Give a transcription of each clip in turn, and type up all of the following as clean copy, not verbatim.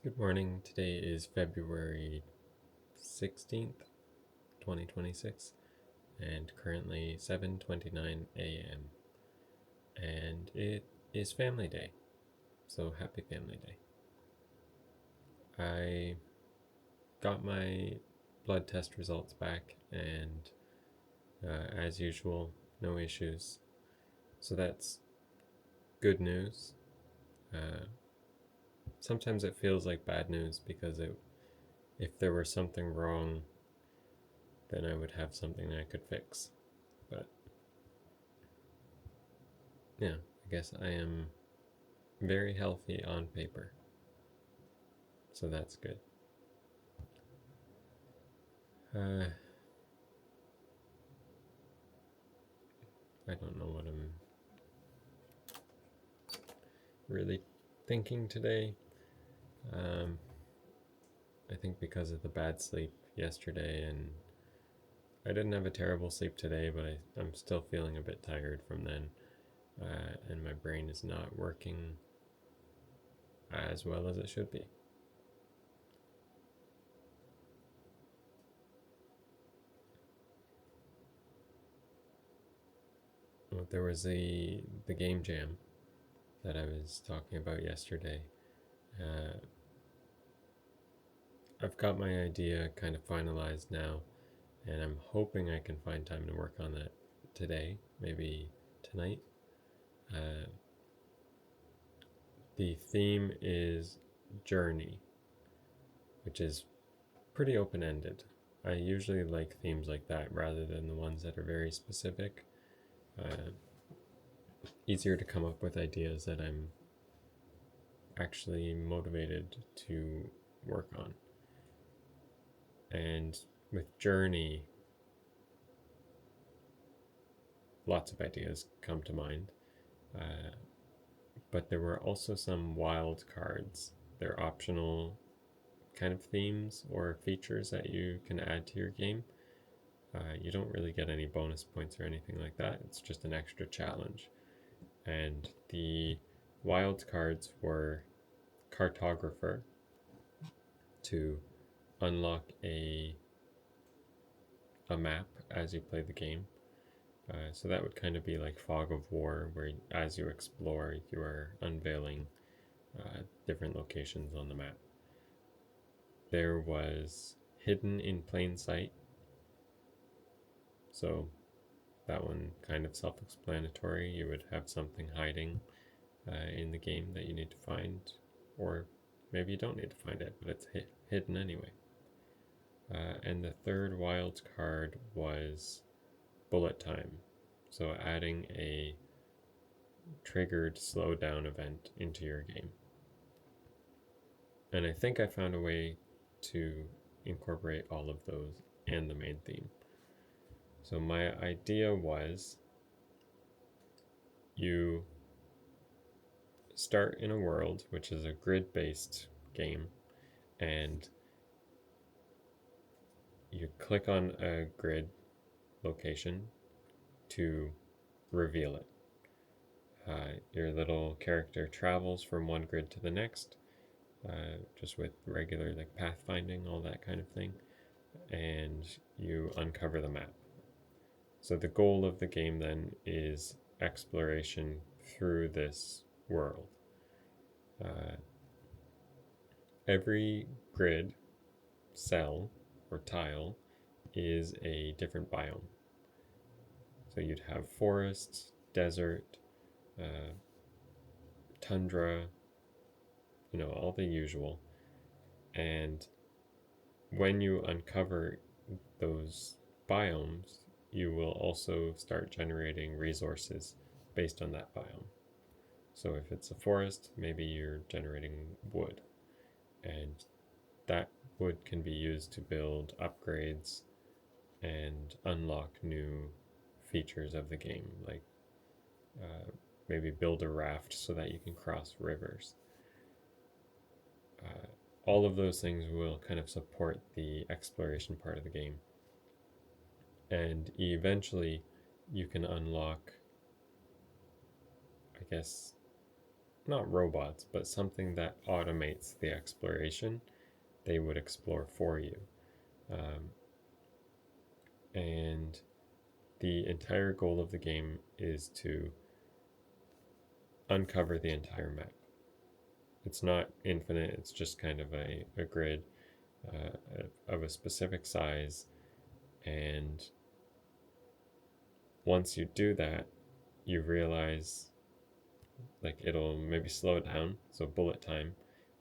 Good morning. Today is February 16th, 2026, and currently 7:29 a.m. And it is Family Day, so happy Family Day. I got my blood test results back, and as usual, no issues. So that's good news. Sometimes it feels like bad news because if there were something wrong, then I would have something I could fix. But yeah, I guess I am very healthy on paper. So that's good. Uh, I don't know what I'm really thinking today. Um, I think because of the bad sleep yesterday, and I didn't have a terrible sleep today, but I'm still feeling a bit tired from then, and my brain is not working as well as it should be. Well, there was the game jam that I was talking about yesterday. Uh, I've got my idea kind of finalized now, and I'm hoping I can find time to work on that today, maybe tonight. Uh, the theme is Journey, which is pretty open ended. I usually like themes like that rather than the ones that are very specific. Uh, Easier to come up with ideas that I'm actually motivated to work on. And with Journey, lots of ideas come to mind. Uh, but there were also some wild cards. They're optional kind of themes or features that you can add to your game. You don't really get any bonus points or anything like that. It's just an extra challenge. And the wild cards were Cartographer to unlock a map as you play the game. So that would kind of be like Fog of War, where as you explore, you are unveiling different locations on the map. There was Hidden in Plain Sight. So that one kind of self-explanatory. You would have something hiding in the game that you need to find, or maybe you don't need to find it, but it's hidden anyway. And the third wild card was Bullet Time. So adding a triggered slowdown event into your game. And I think I found a way to incorporate all of those and the main theme. So my idea was you start in a world which is a grid-based game, and you click on a grid location to reveal it. Your little character travels from one grid to the next, just with regular like pathfinding, all that kind of thing, and you uncover the map. So the goal of the game then is exploration through this world. Uh, every grid cell or tile is a different biome. So you'd have forest, desert, uh, tundra, all the usual. And when you uncover those biomes, you will also start generating resources based on that biome. So if it's a forest, maybe you're generating wood, and that wood can be used to build upgrades and unlock new features of the game, like uh, maybe build a raft so that you can cross rivers. Uh, all of those things will kind of support the exploration part of the game. And eventually, you can unlock, I guess, not robots, but something that automates the exploration. They would explore for you. Um, and the entire goal of the game is to uncover the entire map. It's not infinite, it's just kind of a grid of a specific size. And once you do that, you realize like it'll maybe slow down, so bullet time,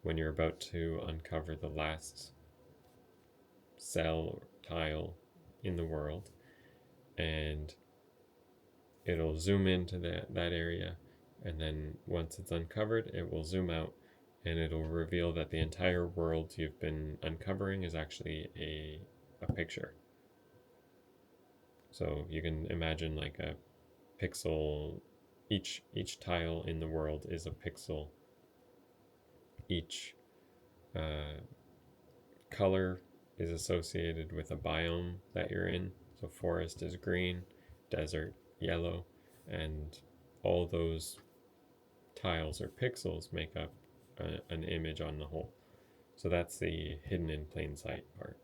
when you're about to uncover the last cell or tile in the world, and it'll zoom into that area, and then once it's uncovered, it will zoom out and it'll reveal that the entire world you've been uncovering is actually a picture. So you can imagine like a pixel, each tile in the world is a pixel. Each color is associated with a biome that you're in. So forest is green, desert yellow, and all those tiles or pixels make up an image on the whole. So that's the hidden in plain sight part.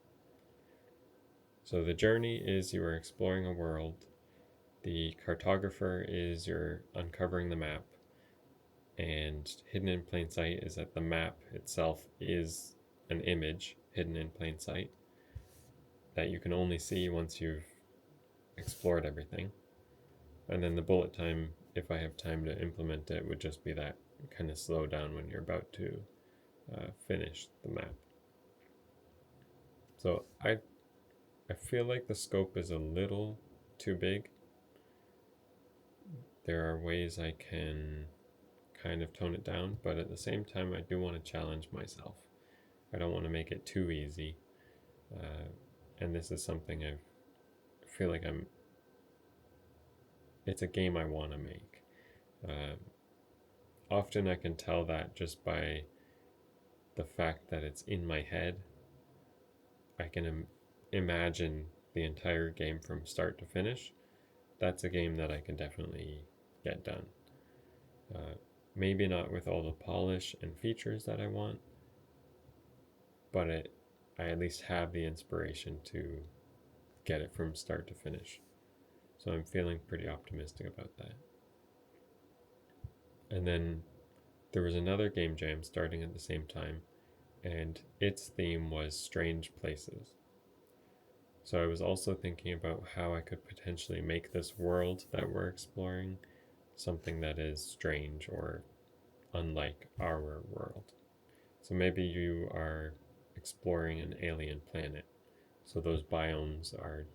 So the journey is you are exploring a world. The cartographer is you're uncovering the map. And hidden in plain sight is that the map itself is an image hidden in plain sight that you can only see once you've explored everything. And then the bullet time, if I have time to implement it, would just be that kind of slow down when you're about to finish the map. So I feel like the scope is a little too big. There are ways I can kind of tone it down, but at the same time, I do want to challenge myself. I don't want to make it too easy. And this is something I feel like it's a game I want to make. Often I can tell that just by the fact that it's in my head. I can imagine the entire game from start to finish. That's a game that I can definitely get done. Maybe not with all the polish and features that I want, but I at least have the inspiration to get it from start to finish. So I'm feeling pretty optimistic about that. And then there was another game jam starting at the same time, and its theme was strange places. So I was also thinking about how I could potentially make this world that we're exploring something that is strange or unlike our world. So maybe you are exploring an alien planet. So those biomes are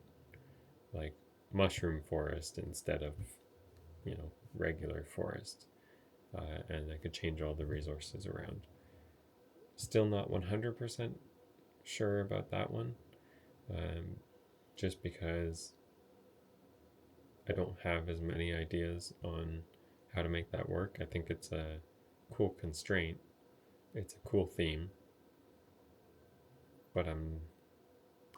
like mushroom forest instead of, regular forest. And I could change all the resources around. Still not 100% sure about that one, just because I don't have as many ideas on how to make that work. I think it's a cool constraint, it's a cool theme, but I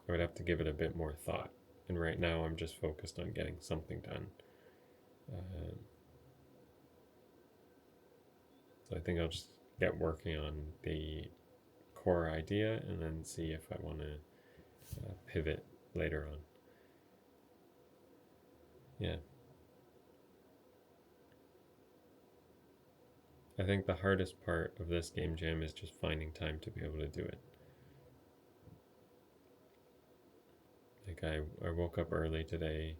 would have to give it a bit more thought. And right now, I'm just focused on getting something done. So I think I'll just get working on the core idea and then see if I want to pivot later on. Yeah. I think the hardest part of this game jam is just finding time to be able to do it. Like I woke up early today,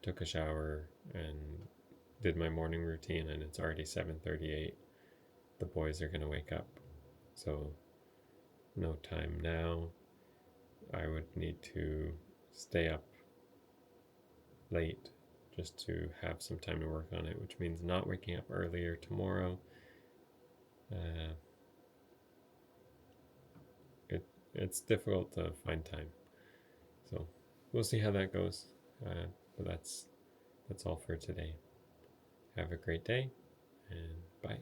took a shower, and did my morning routine, and it's already 7:38. The boys are gonna wake up, so no time now. I would need to stay up late just to have some time to work on it, which means not waking up earlier tomorrow. It's difficult to find time, so we'll see how that goes. But that's all for today. Have a great day, and bye.